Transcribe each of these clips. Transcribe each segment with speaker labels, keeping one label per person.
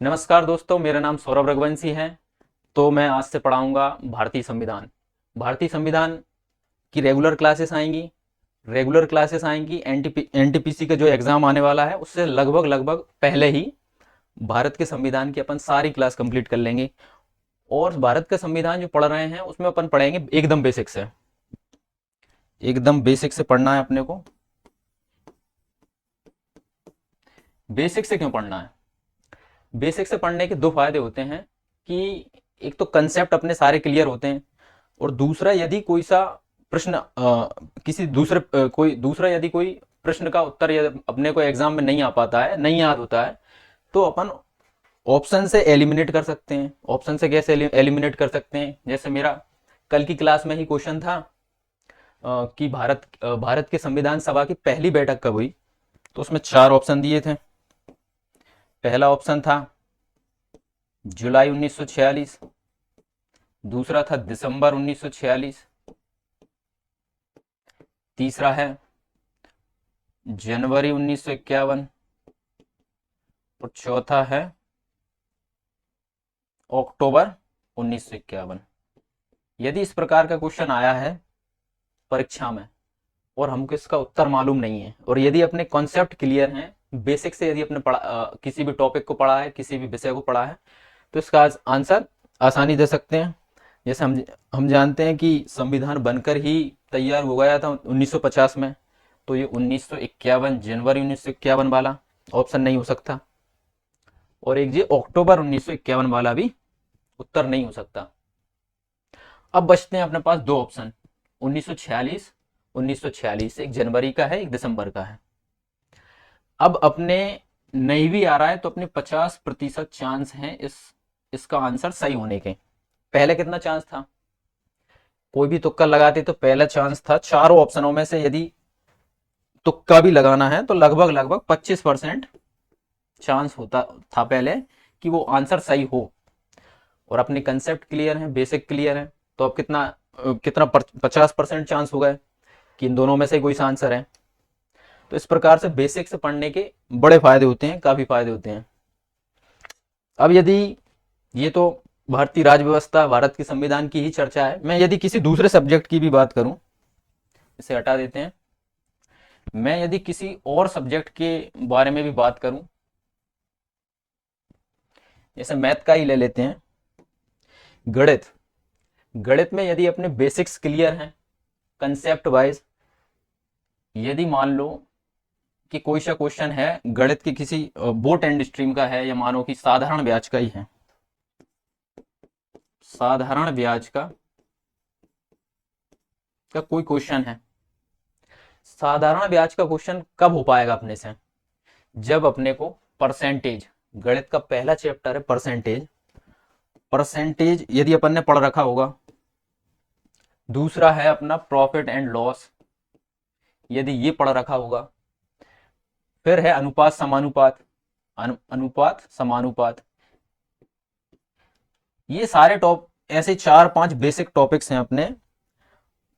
Speaker 1: नमस्कार दोस्तों, मेरा नाम सौरभ रघुवंशी है। तो मैं आज से पढ़ाऊंगा भारतीय संविधान। भारतीय संविधान की रेगुलर क्लासेस आएंगी। एनटीपीसी का जो एग्जाम आने वाला है उससे लगभग लगभग पहले ही भारत के संविधान की अपन सारी क्लास कंप्लीट कर लेंगे। और भारत का संविधान जो पढ़ रहे हैं उसमें अपन पढ़ेंगे एकदम बेसिक से। एकदम बेसिक से पढ़ना है अपने को। बेसिक से क्यों पढ़ना है? बेसिक से पढ़ने के दो फायदे होते हैं कि एक तो कंसेप्ट अपने सारे क्लियर होते हैं, और दूसरा यदि कोई सा प्रश्न किसी दूसरे कोई दूसरा यदि कोई प्रश्न का उत्तर अपने को एग्जाम में नहीं आ पाता है, नहीं याद होता है, तो अपन ऑप्शन से एलिमिनेट कर सकते हैं। ऑप्शन से कैसे एलिमिनेट कर सकते हैं? जैसे मेरा कल की क्लास में ही क्वेश्चन था कि भारत के संविधान सभा की पहली बैठक कब हुई। तो उसमें चार ऑप्शन दिए थे। पहला ऑप्शन था जुलाई 1946, दूसरा था दिसंबर 1946, तीसरा है जनवरी 1951, और चौथा है अक्टूबर 1951। यदि इस प्रकार का क्वेश्चन आया है परीक्षा में और हमको इसका उत्तर मालूम नहीं है, और यदि अपने कॉन्सेप्ट क्लियर हैं, बेसिक से यदि अपने किसी भी टॉपिक को पढ़ा है, किसी भी विषय को पढ़ा है, तो इसका आंसर आसानी दे सकते हैं। जैसे हम जानते हैं कि संविधान बनकर ही तैयार हो गया था 1950 में, तो ये 1951 जनवरी 1951 वाला ऑप्शन नहीं हो सकता, और एक ये अक्टूबर 1951 वाला भी उत्तर नहीं हो सकता। अब बचते हैं अपने पास दो ऑप्शन, 1946। 1946 एक जनवरी का है, एक दिसंबर का है। अब अपने नहीं भी आ रहा है तो अपने 50% चांस है इसका आंसर सही होने के। पहले कितना चांस था? कोई भी तुक्का लगाते तो पहला चांस था चारों ऑप्शनों में से यदि तुक्का भी लगाना है तो लगभग लगभग 25% चांस होता था पहले कि वो आंसर सही हो। और अपने कंसेप्ट क्लियर है, बेसिक क्लियर है, तो अब कितना कितना 50% चांस हो गए कि इन दोनों में से कोई सा आंसर है। तो इस प्रकार से बेसिक से पढ़ने के बड़े फायदे होते हैं, काफी फायदे होते हैं। अब यदि ये तो भारतीय राज्य व्यवस्था, भारत के संविधान की ही चर्चा है, मैं यदि किसी दूसरे सब्जेक्ट की भी बात करूं, इसे हटा देते हैं, मैं यदि किसी और सब्जेक्ट के बारे में भी बात करूं, जैसे मैथ का ही ले लेते हैं, गणित। गणित में यदि अपने बेसिक्स क्लियर हैं कंसेप्ट वाइज, यदि मान लो कि कोई सा क्वेश्चन है गणित की किसी बोट एंड स्ट्रीम का है, या मानो कि साधारण ब्याज का ही है, साधारण ब्याज का कोई क्वेश्चन है। साधारण ब्याज का क्वेश्चन कब हो पाएगा अपने से? जब अपने को परसेंटेज, गणित का पहला चैप्टर है परसेंटेज, परसेंटेज यदि अपन ने पढ़ रखा होगा। दूसरा है अपना प्रॉफिट एंड लॉस, यदि ये पढ़ रखा होगा। फिर है अनुपात समानुपात, अनुपात समानुपात। ये सारे टॉप ऐसे 4-5 बेसिक टॉपिक्स हैं अपने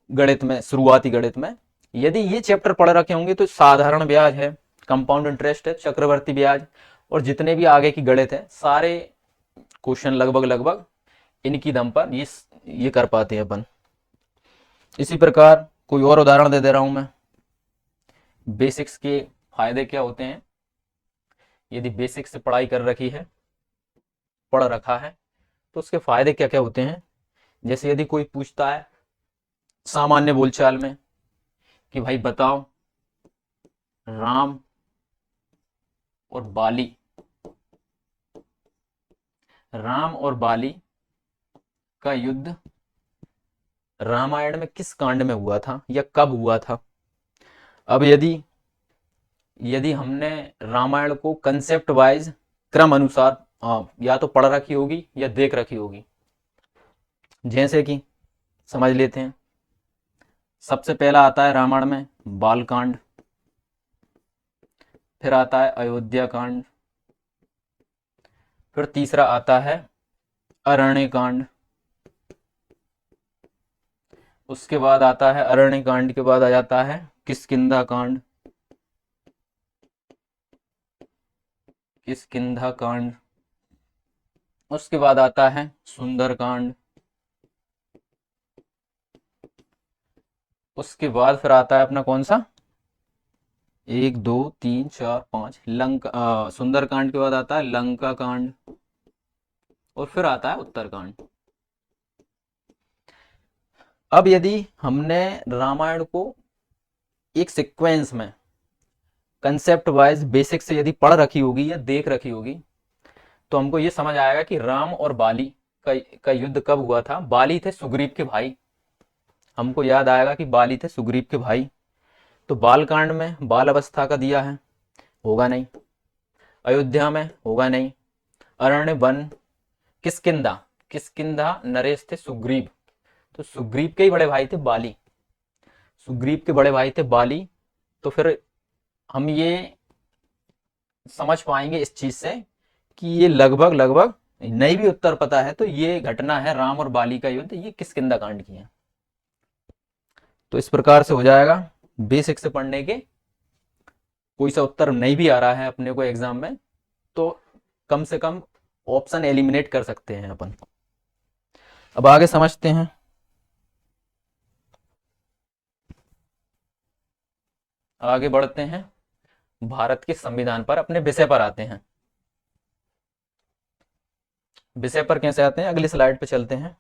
Speaker 1: गणित में, शुरुआती गणित में। यदि ये चैप्टर पढ़ रखे होंगे तो साधारण ब्याज है, कंपाउंड इंटरेस्ट है, चक्रवर्ती ब्याज, और जितने भी आगे की गणित है सारे क्वेश्चन लगभग लगभग इनकी दम पर ये कर पाते हैं अपन। इसी प्रकार कोई और उदाहरण दे रहा हूं मैं। बेसिक्स के फायदे क्या होते हैं? यदि बेसिक्स से पढ़ाई कर रखी है, पढ़ रखा है, तो उसके फायदे क्या क्या होते हैं? जैसे यदि कोई पूछता है सामान्य बोलचाल में कि भाई बताओ, राम और बाली, राम और बाली का युद्ध रामायण में किस कांड में हुआ था या कब हुआ था? अब यदि यदि हमने रामायण को कंसेप्ट वाइज क्रम अनुसार या तो पढ़ रखी होगी या देख रखी होगी। जैसे कि समझ लेते हैं, सबसे पहला आता है रामायण में बालकांड, फिर आता है अयोध्या कांड, फिर तीसरा आता है अरण्य कांड, उसके बाद आता है अरण्य कांड के बाद आ जाता है किष्किंधा कांड, किष्किंधा कांड, उसके बाद आता है सुंदरकांड, उसके बाद फिर आता है अपना कौन सा, 1 2 3 4 5 लंका, सुंदरकांड के बाद आता है लंका कांड, और फिर आता है उत्तरकांड। अब यदि हमने रामायण को एक सीक्वेंस में कंसेप्ट वाइज बेसिक से यदि पढ़ रखी होगी या देख रखी होगी, तो हमको ये समझ आएगा कि राम और बाली का युद्ध कब हुआ था। बाली थे सुग्रीव के भाई, हमको याद आएगा कि बाली थे सुग्रीव के भाई। तो बालकांड में बाल अवस्था का दिया है, होगा नहीं। अयोध्या में होगा नहीं। अरण्य वन, किष्किंधा, किष्किंधा नरेश थे सुग्रीव, तो सुग्रीव के ही बड़े भाई थे बाली, सुग्रीव के बड़े भाई थे बाली। तो फिर हम ये समझ पाएंगे इस चीज से कि ये लगभग लगभग, नहीं भी उत्तर पता है तो ये घटना है राम और बाली का युद्ध, ये किष्किंधा कांड की है। तो इस प्रकार से हो जाएगा। बेसिक से पढ़ने के कोई सा उत्तर नहीं भी आ रहा है अपने को एग्जाम में, तो कम से कम ऑप्शन एलिमिनेट कर सकते हैं अपन। अब आगे समझते हैं। आगे बढ़ते हैं, भारत के संविधान पर, अपने विषय पर आते हैं। विषय पर कैसे आते हैं, अगली स्लाइड पे चलते हैं।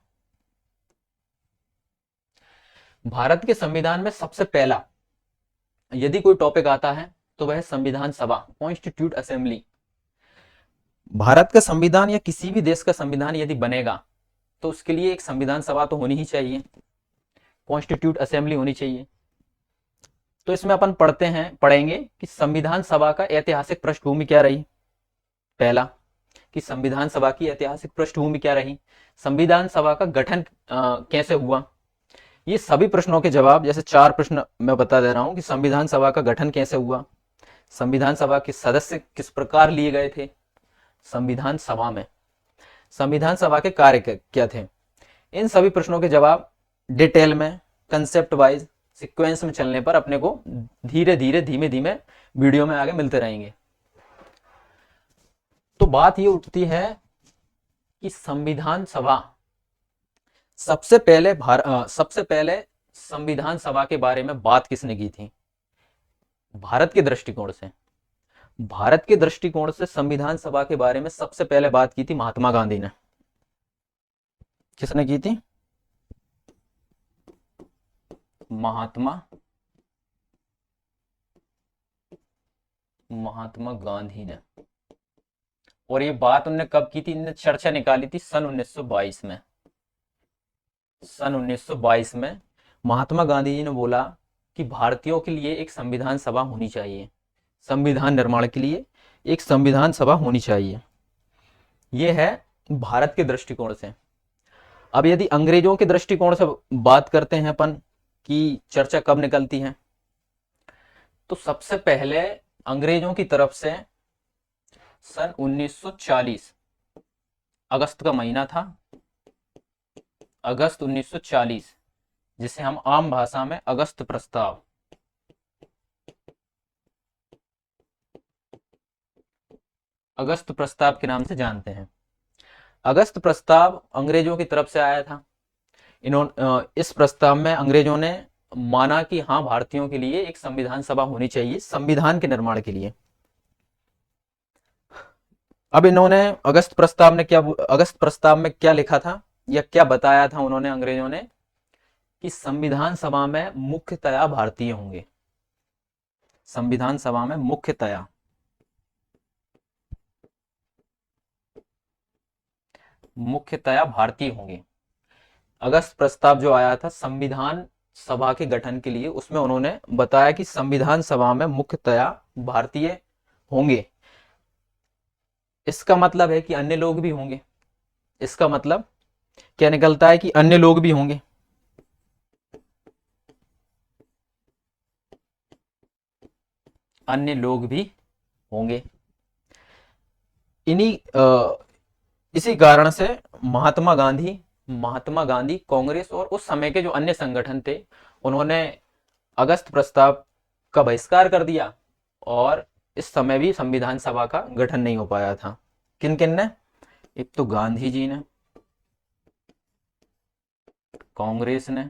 Speaker 1: भारत के संविधान में सबसे पहला यदि कोई टॉपिक आता है तो वह संविधान सभा, कॉन्स्टिट्यूट असेंबली। भारत का संविधान या किसी भी देश का संविधान यदि बनेगा तो उसके लिए एक संविधान सभा तो होनी ही चाहिए, कॉन्स्टिट्यूट असेंबली होनी चाहिए। तो इसमें अपन पढ़ेंगे कि संविधान सभा का ऐतिहासिक पृष्ठभूमि क्या रही। पहला कि संविधान सभा की ऐतिहासिक पृष्ठभूमि क्या रही, संविधान सभा का गठन कैसे हुआ। ये सभी प्रश्नों के जवाब, जैसे 4 प्रश्न मैं बता दे रहा हूं कि संविधान सभा का गठन कैसे हुआ, संविधान सभा के सदस्य किस प्रकार लिए गए थे संविधान सभा में, संविधान सभा के कार्य क्या थे। इन सभी प्रश्नों के जवाब डिटेल में, कंसेप्ट वाइज, सीक्वेंस में चलने पर अपने को धीरे धीरे धीमे धीमे वीडियो में आगे मिलते रहेंगे। तो बात ये उठती है कि संविधान सभा, सबसे पहले संविधान सभा के बारे में बात किसने की थी। भारत के दृष्टिकोण से, भारत के दृष्टिकोण से संविधान सभा के बारे में सबसे पहले बात की थी महात्मा गांधी ने। किसने की थी, महात्मा गांधी ने। और ये बात उन्होंने कब की थी, इन्होंने चर्चा निकाली थी सन 1922 में। सन 1922 में महात्मा गांधी जी ने बोला कि भारतीयों के लिए एक संविधान सभा होनी चाहिए, संविधान निर्माण के लिए एक संविधान सभा होनी चाहिए। यह है भारत के दृष्टिकोण से। अब यदि अंग्रेजों के दृष्टिकोण से बात करते हैं अपन कि चर्चा कब निकलती है, तो सबसे पहले अंग्रेजों की तरफ से सन 1940 अगस्त का महीना था, अगस्त 1940, जिसे हम आम भाषा में अगस्त प्रस्ताव, अगस्त प्रस्ताव के नाम से जानते हैं। अगस्त प्रस्ताव अंग्रेजों की तरफ से आया था। इस प्रस्ताव में अंग्रेजों ने माना कि हाँ, भारतीयों के लिए एक संविधान सभा होनी चाहिए संविधान के निर्माण के लिए। अब इन्होंने अगस्त प्रस्ताव में क्या लिखा था या क्या बताया था उन्होंने, अंग्रेजों ने, कि संविधान सभा में मुख्यतया भारतीय होंगे, संविधान सभा में मुख्यतया भारतीय होंगे। अगस्त प्रस्ताव जो आया था संविधान सभा के गठन के लिए, उसमें उन्होंने बताया कि संविधान सभा में मुख्यतया भारतीय होंगे। इसका मतलब है कि अन्य लोग भी होंगे। इसका मतलब क्या निकलता है कि अन्य लोग भी होंगे। अन्य लोग भी होंगे। इसी कारण से महात्मा गांधी कांग्रेस और उस समय के जो अन्य संगठन थे, उन्होंने अगस्त प्रस्ताव का बहिष्कार कर दिया और इस समय भी संविधान सभा का गठन नहीं हो पाया था। किन किन ने, एक तो गांधी जी ने, कांग्रेस ने,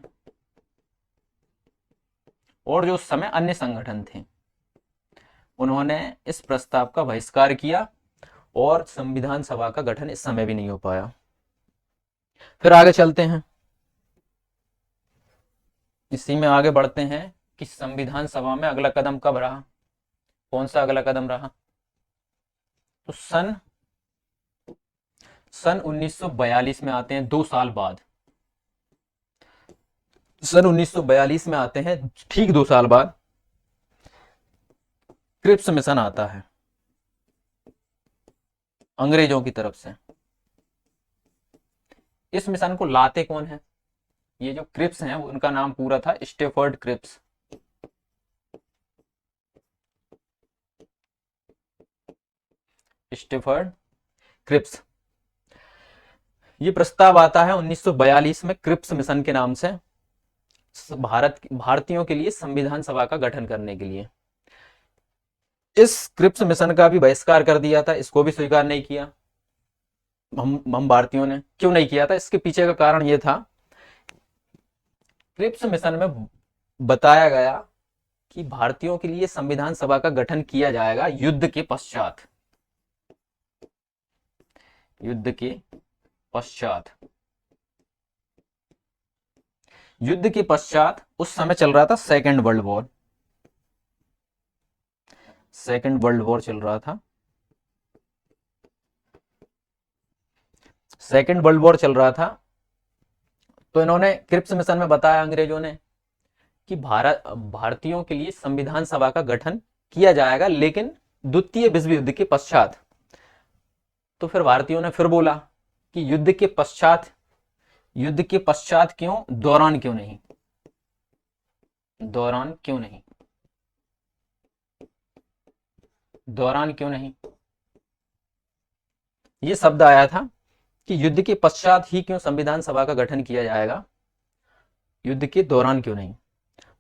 Speaker 1: और जो उस समय अन्य संगठन थे, उन्होंने इस प्रस्ताव का बहिष्कार किया और संविधान सभा का गठन इस समय भी नहीं हो पाया। फिर आगे चलते हैं, इसी में आगे बढ़ते हैं कि संविधान सभा में अगला कदम कब रहा, कौन सा अगला कदम रहा। तो सन 1942 में आते हैं, 2 साल बाद। सन 1942 में आते हैं, ठीक 2 साल बाद क्रिप्स मिशन आता है अंग्रेजों की तरफ से। इस मिशन को लाते कौन है? ये जो क्रिप्स हैं उनका नाम पूरा था स्टेफर्ड क्रिप्स। Stafford Cripps. ये प्रस्ताव आता है 1942 में क्रिप्स मिशन के नाम से, भारतीयों के लिए संविधान सभा का गठन करने के लिए। इस क्रिप्स मिशन का भी बहिष्कार कर दिया था, इसको भी स्वीकार नहीं किया हम भारतीयों ने। क्यों नहीं किया था? इसके पीछे का कारण यह था, क्रिप्स मिशन में बताया गया कि भारतीयों के लिए संविधान सभा का गठन किया जाएगा युद्ध के पश्चात। युद्ध के पश्चात, युद्ध के पश्चात उस समय चल रहा था second world war. Second world war चल रहा था, सेकेंड वर्ल्ड वॉर चल रहा था। तो इन्होंने क्रिप्स मिशन में बताया अंग्रेजों ने कि भारतीयों के लिए संविधान सभा का गठन किया जाएगा, लेकिन द्वितीय विश्व युद्ध के पश्चात। तो फिर भारतीयों ने फिर बोला कि युद्ध के पश्चात, युद्ध के पश्चात क्यों, दौरान क्यों नहीं, दौरान क्यों नहीं, दौरान क्यों नहीं। ये शब्द आया था कि युद्ध के पश्चात ही क्यों संविधान सभा का गठन किया जाएगा, युद्ध के दौरान क्यों नहीं।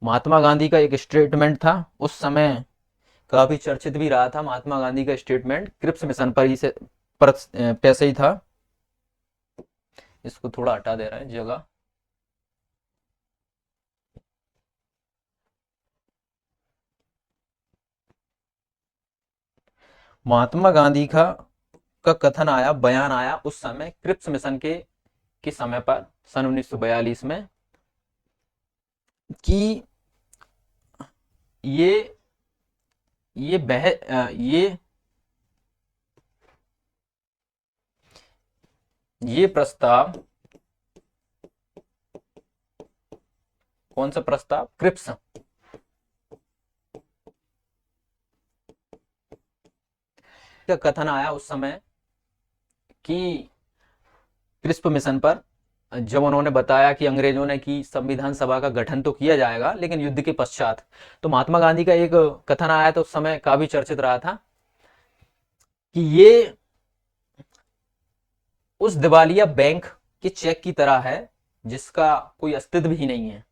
Speaker 1: महात्मा गांधी का एक स्टेटमेंट था, उस समय काफी चर्चित भी रहा था। महात्मा गांधी का स्टेटमेंट क्रिप्स मिशन पर ही पैसे ही था। इसको थोड़ा हटा दे रहा है जगह। महात्मा गांधी का कथन आया, बयान आया उस समय क्रिप्स मिशन के समय पर, सन 1942 में, कि ये बह ये प्रस्ताव, कौन सा प्रस्ताव, क्रिप्स, का कथन आया उस समय कि क्रिप्स मिशन पर, जब उन्होंने बताया कि अंग्रेजों ने कि संविधान सभा का गठन तो किया जाएगा लेकिन युद्ध के पश्चात, तो महात्मा गांधी का एक कथन आया था उस समय, काफी चर्चित रहा था कि ये उस दिवालिया बैंक के चेक की तरह है जिसका कोई अस्तित्व ही नहीं है।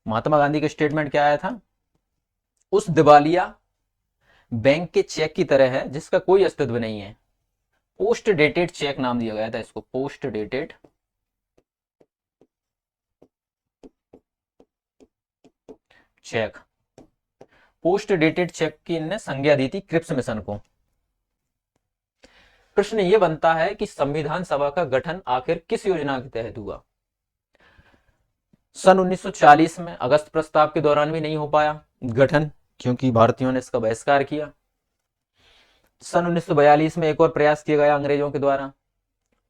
Speaker 1: महात्मा गांधी का स्टेटमेंट क्या आया था, उस दिवालिया बैंक के चेक की तरह है जिसका कोई अस्तित्व नहीं है। पोस्ट डेटेड चेक नाम दिया गया था इसको, post dated cheque. Post dated cheque की इनने संज्ञा दी थी क्रिप्स मिशन को। प्रश्न यह बनता है कि संविधान सभा का गठन आखिर किस योजना के तहत हुआ। सन 1940 में अगस्त प्रस्ताव के दौरान भी नहीं हो पाया गठन, क्योंकि भारतीयों ने इसका बहिष्कार किया। सन 1942 में एक और प्रयास किया गया अंग्रेजों के द्वारा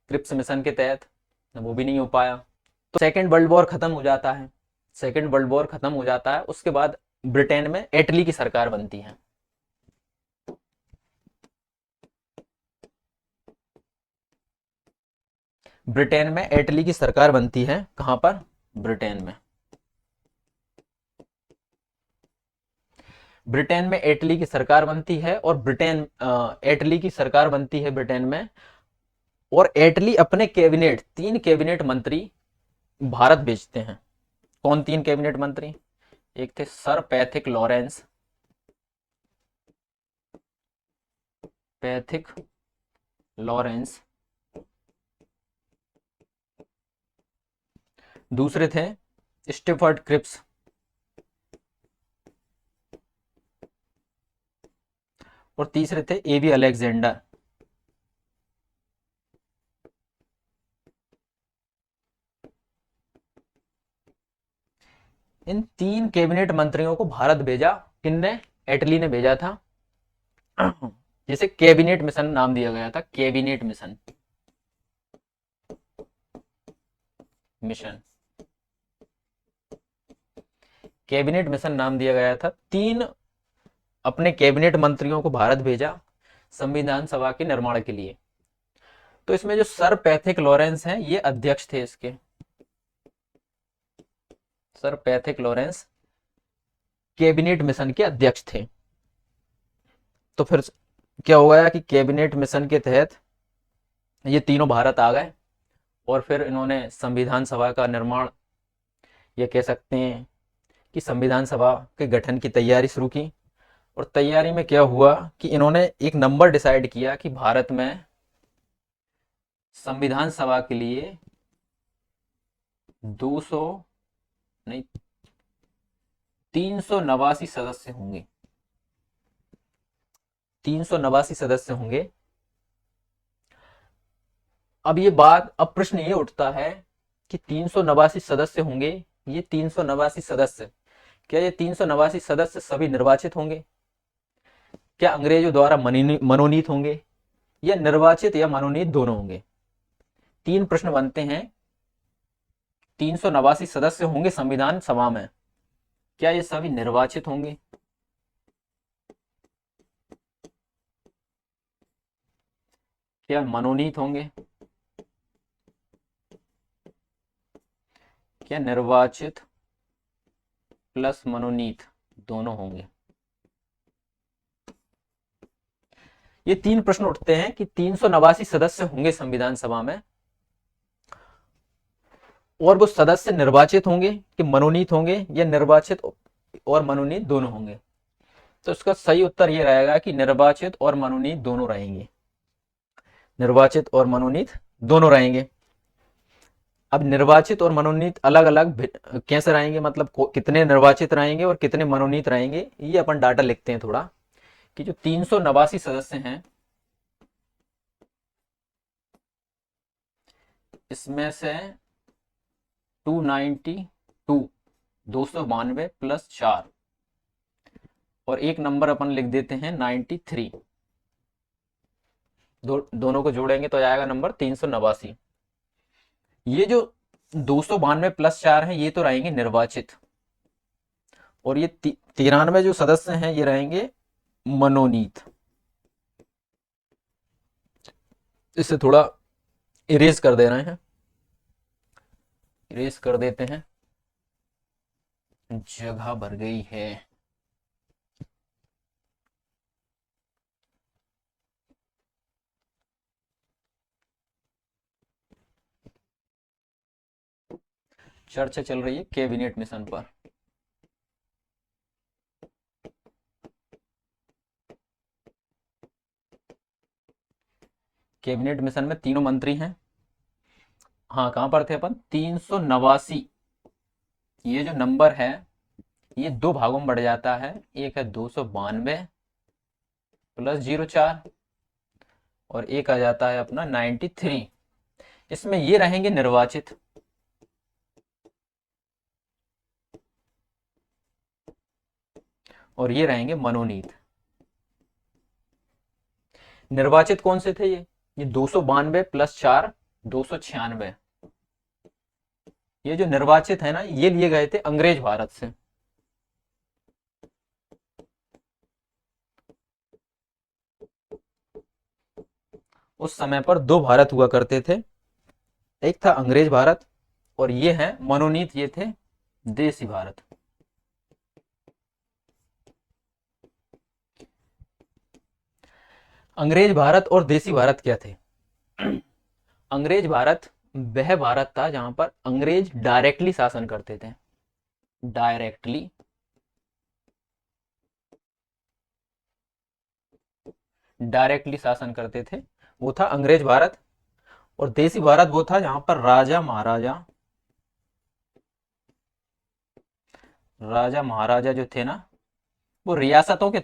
Speaker 1: क्रिप्स मिशन के तहत, वो भी नहीं हो पाया। तो सेकेंड वर्ल्ड वॉर खत्म हो जाता है। सेकेंड वर्ल्ड वॉर खत्म हो जाता है, उसके बाद ब्रिटेन में एटली की सरकार बनती है। ब्रिटेन में एटली की सरकार बनती है। कहां पर? ब्रिटेन में। ब्रिटेन में एटली की सरकार बनती है, और एटली की सरकार बनती है ब्रिटेन में, और एटली अपने कैबिनेट, 3 कैबिनेट मंत्री भारत भेजते हैं। कौन 3 कैबिनेट मंत्री? एक थे sir Pethick Lawrence, Pethick Lawrence, दूसरे थे स्टीफर्ड क्रिप्स, और तीसरे थे एबी अलेक्जेंडर। इन 3 कैबिनेट मंत्रियों को भारत भेजा, किनने? एटली ने भेजा था। जिसे कैबिनेट मिशन नाम दिया गया था, cabinet mission, mission cabinet mission नाम दिया गया था। 3 अपने कैबिनेट मंत्रियों को भारत भेजा संविधान सभा के निर्माण के लिए। तो इसमें जो सर पैथिक लॉरेंस हैं, ये अध्यक्ष थे इसके। Sir Pethick Lawrence cabinet mission के अध्यक्ष थे। तो फिर क्या हो गया कि कैबिनेट मिशन के तहत ये तीनों भारत आ गए, और फिर इन्होंने संविधान सभा का निर्माण, ये कह सकते हैं कि संविधान सभा के गठन की तैयारी शुरू की। और तैयारी में क्या हुआ कि इन्होंने एक नंबर डिसाइड किया कि भारत में संविधान सभा के लिए 200 नहीं 389 सदस्य होंगे। 389 सदस्य होंगे। अब ये बात, अब प्रश्न ये उठता है कि 389 सदस्य होंगे, ये 389 सदस्य, क्या ये 389 सदस्य सभी निर्वाचित होंगे? क्या अंग्रेजों द्वारा मनोनीत होंगे, या निर्वाचित या मनोनीत दोनों होंगे? 3 प्रश्न बनते हैं। 389 सदस्य होंगे संविधान सभा में, क्या ये सभी निर्वाचित होंगे, क्या मनोनीत होंगे, क्या निर्वाचित प्लस मनोनीत दोनों होंगे? ये 3 प्रश्न उठते हैं कि 389 सदस्य होंगे संविधान सभा में, और वो सदस्य निर्वाचित होंगे कि मनोनीत होंगे, या निर्वाचित और मनोनीत दोनों होंगे? तो इसका सही उत्तर ये रहेगा कि निर्वाचित और मनोनीत दोनों रहेंगे। निर्वाचित और मनोनीत दोनों रहेंगे। अब निर्वाचित और मनोनीत अलग अलग कैसे रहेंगे, मतलब कितने निर्वाचित रहेंगे और कितने मनोनीत रहेंगे, ये अपन डाटा लिखते हैं थोड़ा, कि जो 389 सदस्य हैं, इसमें से 292 प्लस 4, और एक नंबर अपन लिख देते हैं 93। दोनों को जोड़ेंगे तो आएगा नंबर 389। ये जो 292 प्लस 4 है, ये तो रहेंगे निर्वाचित, और ये 93 जो सदस्य हैं, ये रहेंगे मनोनीत। इसे थोड़ा इरेज कर दे रहे हैं, इरेज कर देते हैं, जगह भर गई है। चर्चा चल रही है कैबिनेट मिशन पर। कैबिनेट मिशन में तीनों मंत्री हैं। हाँ, कहां पर थे अपन? 389। ये जो नंबर है, ये 2 भागों में बढ़ जाता है। एक है 292 प्लस 04, और एक आ जाता है अपना 93। इसमें ये रहेंगे निर्वाचित, और ये रहेंगे मनोनीत। निर्वाचित कौन से थे? ये 292 प्लस 4 296। ये जो निर्वाचित है ना, ये लिए गए थे अंग्रेज भारत से। उस समय पर 2 भारत हुआ करते थे, एक था अंग्रेज भारत, और ये है मनोनीत, ये थे देसी भारत। अंग्रेज भारत और देसी भारत क्या थे? अंग्रेज भारत वह भारत था जहां पर अंग्रेज डायरेक्टली शासन करते थे। डायरेक्टली शासन करते थे, वो था अंग्रेज भारत। और देसी भारत वो था जहां पर राजा महाराजा राजा महाराजा जो थे ना, वो रियासतों के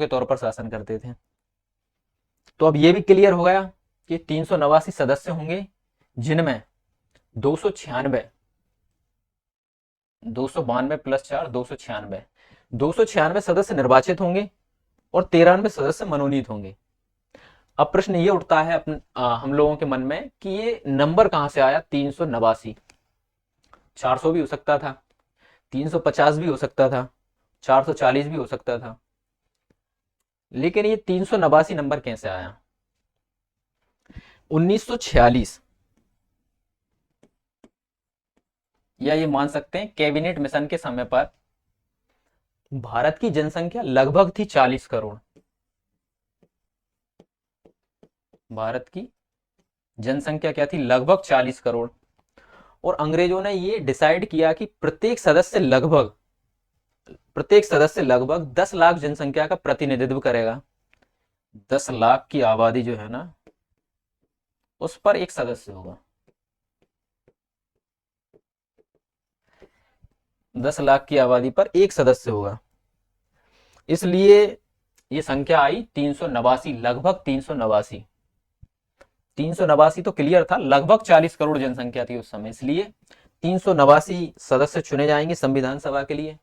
Speaker 1: तौर पर शासन करते थे। तो अब ये भी क्लियर हो गया कि 389 सदस्य होंगे, जिनमें 296, 292 प्लस 4, 296, 296 सदस्य निर्वाचित होंगे और 93 सदस्य मनोनीत होंगे। अब प्रश्न ये उठता है हम लोगों के मन में कि ये नंबर कहां से आया 389? 400 भी हो सकता था, 350 भी हो सकता था, 440 भी हो सकता था, लेकिन ये 389 नंबर कैसे आया? 1946, या ये मान सकते हैं कैबिनेट मिशन के समय पर भारत की जनसंख्या लगभग थी 40 करोड़। भारत की जनसंख्या क्या थी? लगभग 40 करोड़। और अंग्रेजों ने ये डिसाइड किया कि प्रत्येक सदस्य लगभग 10 लाख जनसंख्या का प्रतिनिधित्व करेगा। 10 लाख की आबादी जो है ना, उस पर एक सदस्य होगा। 10 लाख की आबादी पर एक सदस्य होगा, इसलिए ये संख्या आई 389, लगभग 389। 389 तो क्लियर था, लगभग 40 करोड़ जनसंख्या थी उस समय, इसलिए 389 सदस्य चुने जाएंगे संविधान सभा के लिए।